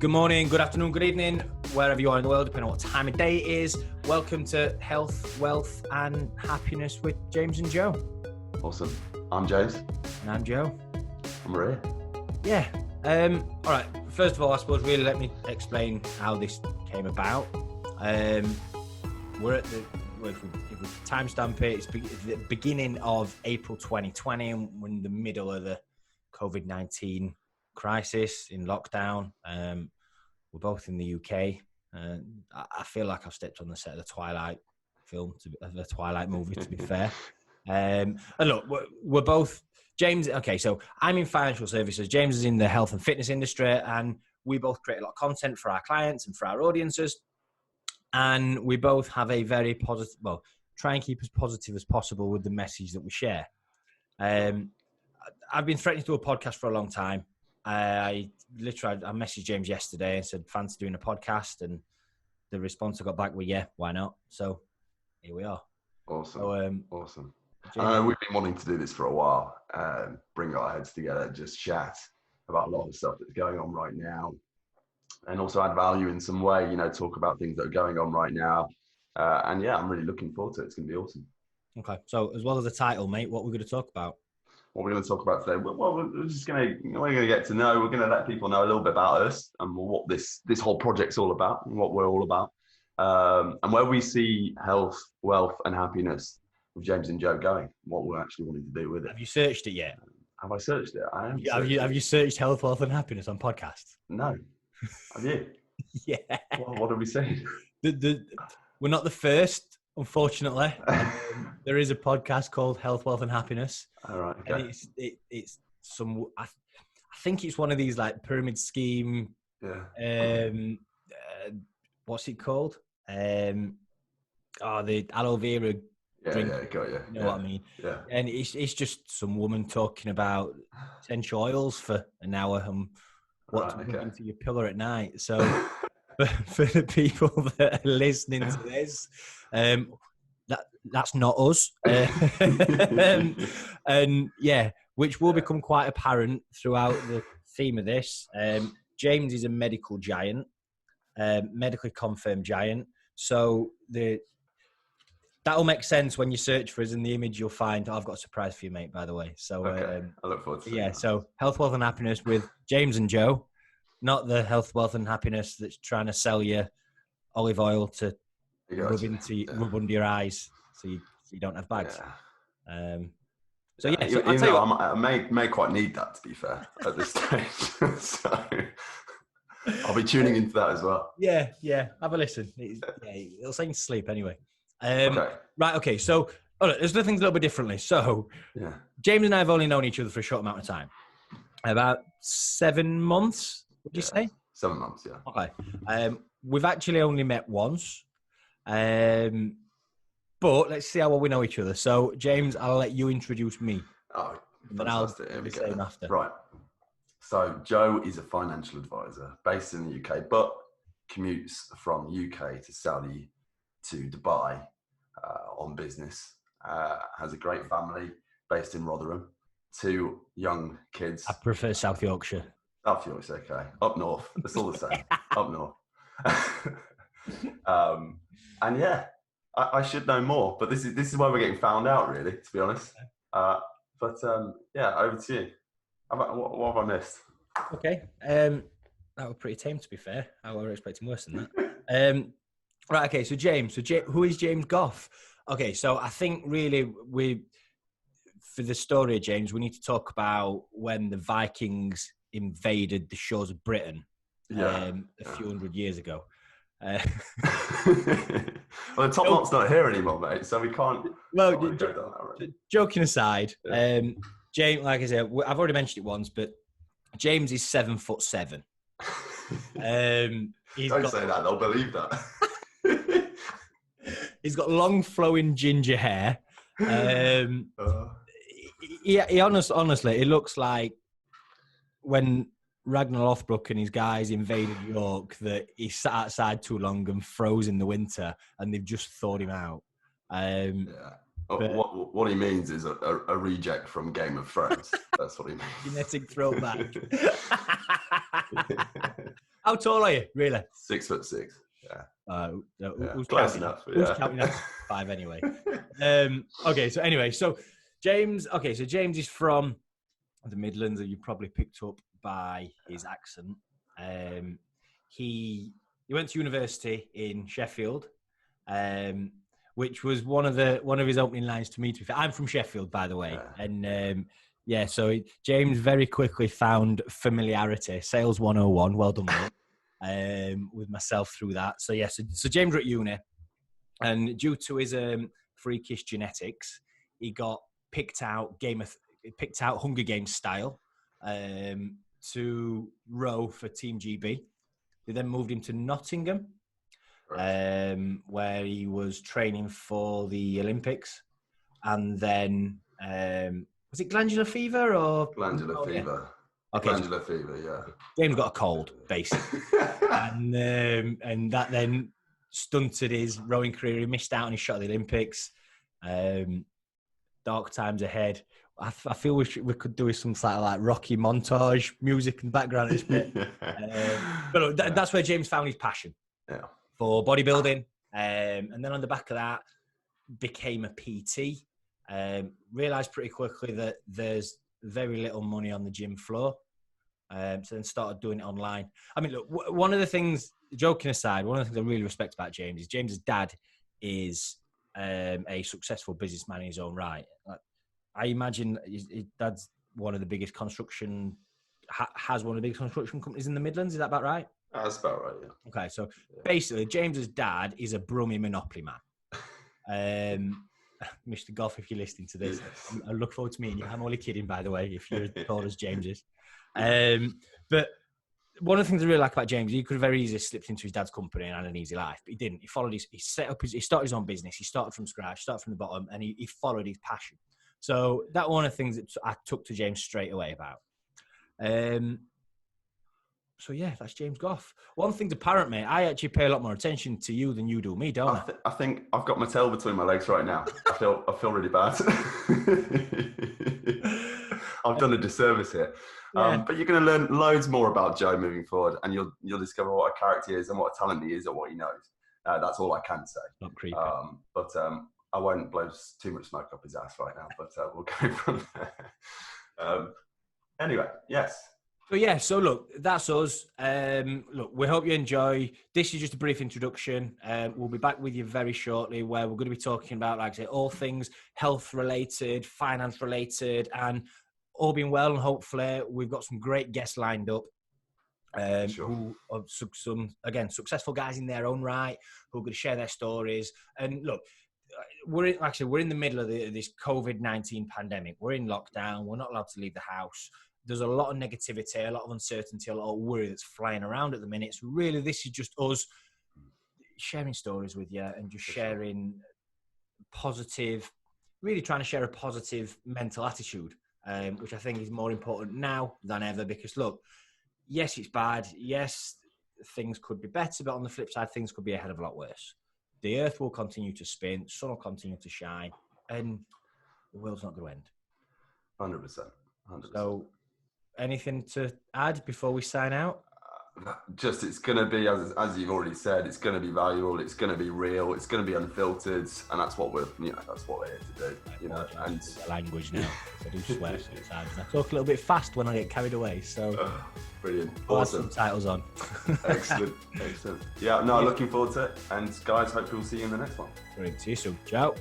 Good morning, good afternoon, good evening, wherever you are in the world, depending on what time of day it is. Welcome to Health, Wealth and Happiness with James and Joe. Awesome. I'm James. And I'm Joe. I'm Maria. Yeah. All right. First of all, I suppose really let me explain how this came about. We're at the, if we timestamp it, it's the beginning of April 2020, and we're in the middle of the COVID-19 crisis in lockdown. We're both in the UK. I feel like I've stepped on the set of the Twilight film, the Twilight movie, to be fair. And look, we're both, James, okay, so I'm in financial services. James is in the health and fitness industry, and we both create a lot of content for our clients and for our audiences. And we both have a very positive, well, try and keep as positive as possible with the message that we share. I've been threatening to do a podcast for a long time. I messaged James yesterday and said, fancy doing a podcast, and the response I got back was, yeah, why not? So here we are. Awesome. So, awesome. James, I know we've been wanting to do this for a while, bring our heads together, just chat about a lot of stuff that's going on right now, and also add value in some way, talk about things that are going on right now. And yeah, I'm really looking forward to it. It's going to be awesome. Okay. So as well as the title, mate, what we're going to talk about? What we're going to talk about today, well, we're going to get to know, we're going to let people know a little bit about us and what this whole project's all about and what we're all about. And where we see health, wealth and happiness with James and Joe going, what we're actually wanting to do with it. Have you searched it yet? Have I searched it? I Have you searched health, wealth and happiness on podcasts? No. Have you? Yeah. What have we seen? We're not the first, unfortunately. There is a podcast called Health, Wealth and Happiness. All right. Okay. And it's some, I think it's one of these like pyramid scheme. Yeah. What's it called? The aloe vera drink. Yeah, got you. You know what I mean? Yeah. And it's just some woman talking about essential oils for an hour and what to put into your pillow at night. So for the people that are listening to this, that's not us. And yeah, which will become quite apparent throughout the theme of this. James is a medical giant, medically confirmed giant. So that'll make sense when you search for us in the image. You'll find, I've got a surprise for you, mate, by the way. So okay. I look forward to that. So Health, Wealth and Happiness with James and Joe, not the Health, Wealth and Happiness that's trying to sell you olive oil to rub under your eyes so you don't have bags. Yeah. So yeah, so I may quite need that, to be fair, at this stage. So I'll be tuning into that as well. Yeah. Have a listen. It'll send you to sleep anyway. Okay. Right. Okay. So let's do things a little bit differently. So yeah, James and I have only known each other for a short amount of time, about 7 months. Would you say? 7 months. Yeah. Okay. We've actually only met once. But let's see how well we know each other. So, James, I'll let you introduce me. Oh, and I'll do the same after. Right. So, Joe is a financial advisor based in the UK, but commutes from UK to Saudi to Dubai on business. Has a great family based in Rotherham. 2 young kids. I prefer South Yorkshire. South Yorkshire, okay. Up north. It's all the same. Up north. And yeah, I should know more, but this is why we're getting found out, really, to be honest. Yeah, over to you. What have I missed? Okay. That was pretty tame, to be fair. I was expecting worse than that. Right. Okay. So James. Who is James Gough? Okay. So I think really for the story of James, we need to talk about when the Vikings invaded the shores of Britain a few hundred years ago. Well, the top knot's not here anymore, mate, so we can't. Well, joking aside, James, like I said, I've already mentioned it once, but James is 7'7". Don't say that; they'll believe that. He's got long, flowing ginger hair. Honestly, it looks like when Ragnar Lothbrok and his guys invaded York, that he sat outside too long and froze in the winter, and they've just thawed him out. What he means is a reject from Game of Thrones. That's what he means. Genetic throwback. How tall are you, really? 6'6". Yeah. Who's Close counting? enough. Who's Yeah. counting at 5 anyway? Okay, so anyway, James is from the Midlands, and you probably picked up by his accent. He went to university in Sheffield, which was one of his opening lines to me. To be fair, I'm from Sheffield, by the way, and so James very quickly found familiarity, sales 101. Well done, mate. With myself through that. So James were at uni, and due to his freakish genetics, he got picked out Hunger Games style to row for Team GB. They then moved him to Nottingham, where he was training for the Olympics, and then was it glandular fever or Glandular fever? Okay. Glandular fever, yeah. James got a cold, basically, and that then stunted his rowing career. He missed out on his shot at the Olympics. Dark times ahead. I feel we could do some sort of like Rocky montage music in the background at this bit. But look, that's where James found his passion for bodybuilding. And then on the back of that, became a PT. Realised pretty quickly that there's very little money on the gym floor. So then started doing it online. I mean, look, one of the things, joking aside, one of the things I really respect about James is James's dad is a successful businessman in his own right. I imagine his dad's one of the biggest construction, has one of the biggest construction companies in the Midlands. Is that about right? That's about right, yeah. Okay, so basically, James's dad is a Brummie Monopoly man. Mr. Goff, if you're listening to this, I look forward to meeting you. I'm only kidding, by the way, if you're as tall as James is. But one of the things I really like about James, he could have very easily slipped into his dad's company and had an easy life, but he didn't. He followed he started his own business. He started from scratch, started from the bottom, and he followed his passion. So that's one of the things that I took to James straight away about. So yeah, that's James Goff. One thing's apparent, mate, I actually pay a lot more attention to you than you do me, don't I? I think I've got my tail between my legs right now. I feel really bad. I've done a disservice here. Yeah. But you're going to learn loads more about Joe moving forward, and you'll discover what a character he is and what a talent he is and what he knows. That's all I can say. Not creepy. But I won't blow too much smoke up his ass right now, but we'll go from there. Anyway, yes. So look, that's us. Look, we hope you enjoy. This is just a brief introduction. We'll be back with you very shortly, where we're going to be talking about, like I say, all things health-related, finance-related, and all being well, and hopefully we've got some great guests lined up. Who are some, again, successful guys in their own right, who are going to share their stories. And look, we're in the middle of this COVID-19 pandemic. We're in lockdown. We're not allowed to leave the house. There's a lot of negativity, a lot of uncertainty, a lot of worry that's flying around at the minute. So really, this is just us sharing stories with you and just sharing positive, really trying to share a positive mental attitude, which I think is more important now than ever. Because look, yes, it's bad. Yes, things could be better, but on the flip side, things could be a hell of a lot worse. The earth will continue to spin, the sun will continue to shine, and the world's not going to end. 100%. So, anything to add before we sign out? Just, it's going to be, as you've already said, it's going to be valuable, it's going to be real, it's going to be unfiltered, and that's what we're here to do. And language now. I do swear sometimes. I talk a little bit fast when I get carried away. So brilliant, awesome. Subtitles on. Excellent. Yeah, no, looking forward to it. And guys, hopefully we'll see you in the next one. Great. See you soon. Ciao.